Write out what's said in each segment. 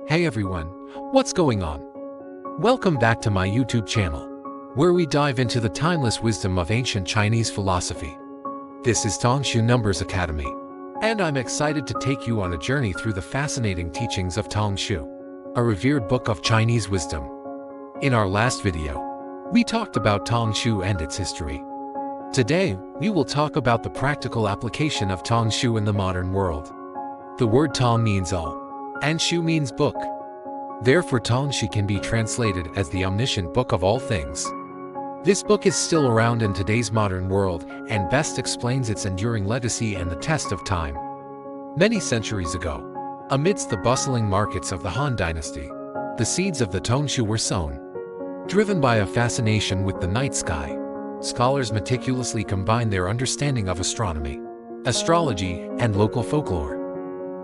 Hey everyone, what's going on? Welcome back to my YouTube channel, where we dive into the timeless wisdom of ancient Chinese philosophy. This is Tong Shu Numbers Academy, and I'm excited to take you on a journey through the fascinating teachings of Tong Shu, a revered book of Chinese wisdom. In our last video, we talked about Tong Shu and its history. Today, we will talk about the practical application of Tong Shu in the modern world. The word Tong means all, and Shu means book. Therefore, Tong Shu can be translated as the omniscient book of all things. This book is still around in today's modern world and best explains its enduring legacy and the test of time. Many centuries ago, amidst the bustling markets of the Han Dynasty, the seeds of the Tong Shu were sown. Driven by a fascination with the night sky, scholars meticulously combined their understanding of astronomy, astrology, and local folklore.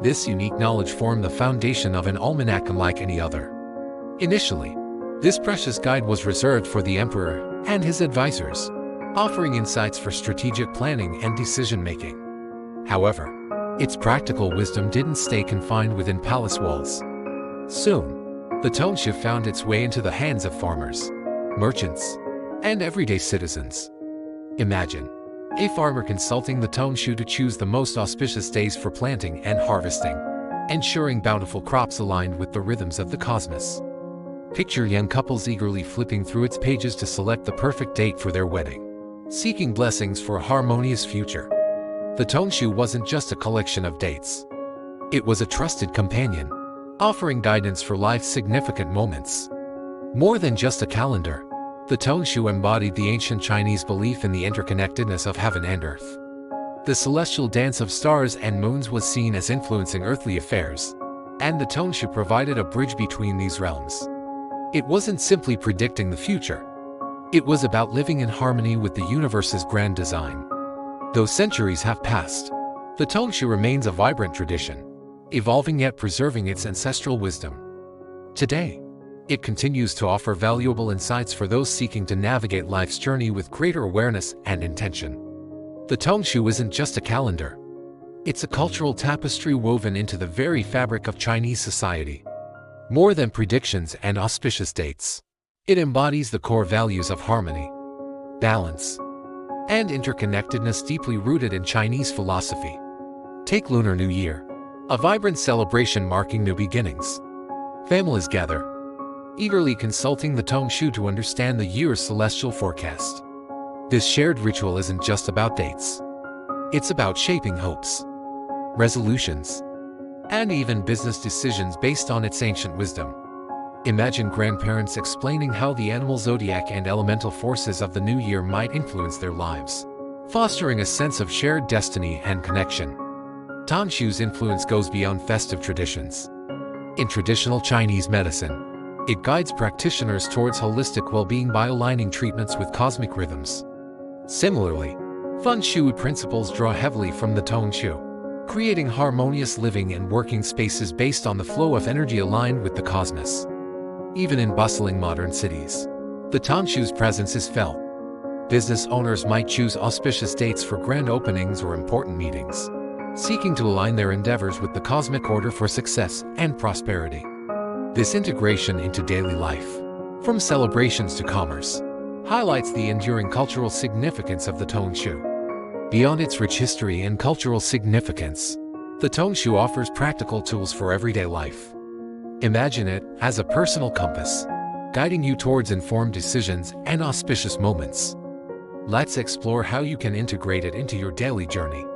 This unique knowledge formed the foundation of an almanac unlike any other. Initially, this precious guide was reserved for the emperor and his advisors, offering insights for strategic planning and decision-making. However, its practical wisdom didn't stay confined within palace walls. Soon, the Tong Shu found its way into the hands of farmers, merchants, and everyday citizens. Imagine a farmer consulting the Tong Shu to choose the most auspicious days for planting and harvesting, ensuring bountiful crops aligned with the rhythms of the cosmos. Picture young couples eagerly flipping through its pages to select the perfect date for their wedding, seeking blessings for a harmonious future. The Tong Shu wasn't just a collection of dates. It was a trusted companion, offering guidance for life's significant moments. More than just a calendar, the Tong Shu embodied the ancient Chinese belief in the interconnectedness of heaven and earth. The celestial dance of stars and moons was seen as influencing earthly affairs, and the Tong Shu provided a bridge between these realms. It wasn't simply predicting the future. It was about living in harmony with the universe's grand design. Though centuries have passed, the Tong Shu remains a vibrant tradition, evolving yet preserving its ancestral wisdom. Today, it continues to offer valuable insights for those seeking to navigate life's journey with greater awareness and intention. The Tong Shu isn't just a calendar. It's a cultural tapestry woven into the very fabric of Chinese society. More than predictions and auspicious dates, it embodies the core values of harmony, balance, and interconnectedness deeply rooted in Chinese philosophy. Take Lunar New Year, a vibrant celebration marking new beginnings. Families gather, eagerly consulting the Tong Shu to understand the year's celestial forecast. This shared ritual isn't just about dates. It's about shaping hopes, resolutions, and even business decisions based on its ancient wisdom. Imagine grandparents explaining how the animal zodiac and elemental forces of the new year might influence their lives, fostering a sense of shared destiny and connection. Tong Shu's influence goes beyond festive traditions. In traditional Chinese medicine, it guides practitioners towards holistic well-being by aligning treatments with cosmic rhythms. Similarly, feng shui principles draw heavily from the Tong Shu, creating harmonious living and working spaces based on the flow of energy aligned with the cosmos. Even in bustling modern cities, the Tong Shu's presence is felt. Business owners might choose auspicious dates for grand openings or important meetings, seeking to align their endeavors with the cosmic order for success and prosperity. This integration into daily life, from celebrations to commerce, highlights the enduring cultural significance of the Tong Shu. Beyond its rich history and cultural significance, the Tong Shu offers practical tools for everyday life. Imagine it as a personal compass, guiding you towards informed decisions and auspicious moments. Let's explore how you can integrate it into your daily journey,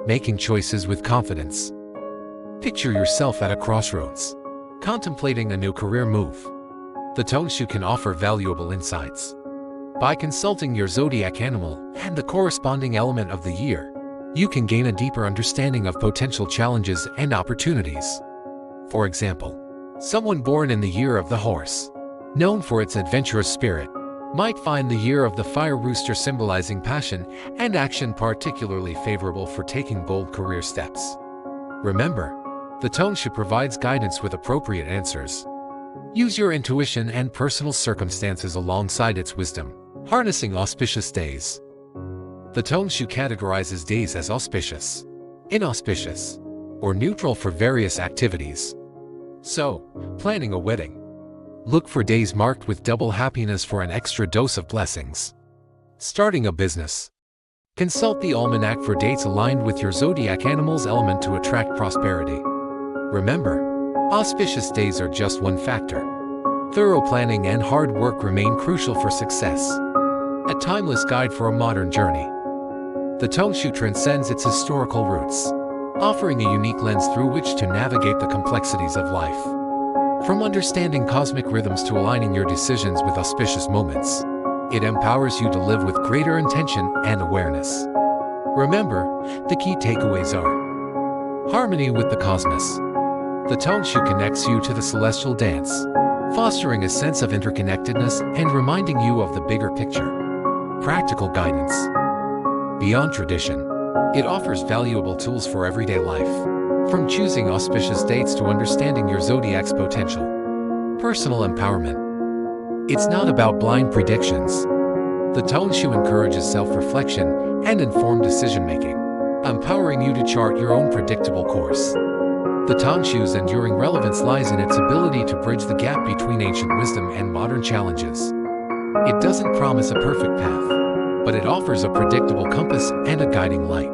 making choices with confidence. Picture yourself at a crossroads, contemplating a new career move. The Tong Shu can offer valuable insights. By consulting your zodiac animal and the corresponding element of the year, you can gain a deeper understanding of potential challenges and opportunities. For example, someone born in the year of the horse, known for its adventurous spirit, might find the year of the fire rooster symbolizing passion and action particularly favorable for taking bold career steps. Remember, the Tong Shu provides guidance with appropriate answers. Use your intuition and personal circumstances alongside its wisdom, harnessing auspicious days. The Tong Shu categorizes days as auspicious, inauspicious, or neutral for various activities. So, planning a wedding. Look for days marked with double happiness for an extra dose of blessings. Starting a business. Consult the almanac for dates aligned with your zodiac animal's element to attract prosperity. Remember, auspicious days are just one factor. Thorough planning and hard work remain crucial for success. A timeless guide for a modern journey. The Tong Shu transcends its historical roots, offering a unique lens through which to navigate the complexities of life. From understanding cosmic rhythms to aligning your decisions with auspicious moments, it empowers you to live with greater intention and awareness. Remember, the key takeaways are harmony with the cosmos. The Tong Shu connects you to the celestial dance, fostering a sense of interconnectedness and reminding you of the bigger picture. Practical guidance. Beyond tradition, it offers valuable tools for everyday life, from choosing auspicious dates to understanding your zodiac's potential. Personal empowerment. It's not about blind predictions. The Tong Shu encourages self-reflection and informed decision-making, empowering you to chart your own predictable course. The Tong Shu's enduring relevance lies in its ability to bridge the gap between ancient wisdom and modern challenges. It doesn't promise a perfect path, but it offers a predictable compass and a guiding light.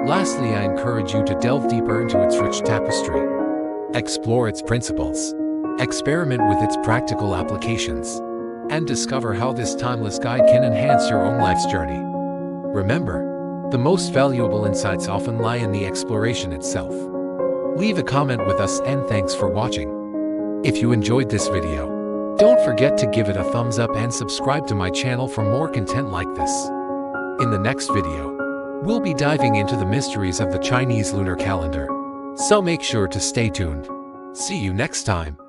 Lastly, I encourage you to delve deeper into its rich tapestry. Explore its principles, experiment with its practical applications, and discover how this timeless guide can enhance your own life's journey. Remember, the most valuable insights often lie in the exploration itself. Leave a comment with us and thanks for watching. If you enjoyed this video, don't forget to give it a thumbs up and subscribe to my channel for more content like this. In the next video, we'll be diving into the mysteries of the Chinese lunar calendar, so make sure to stay tuned. See you next time.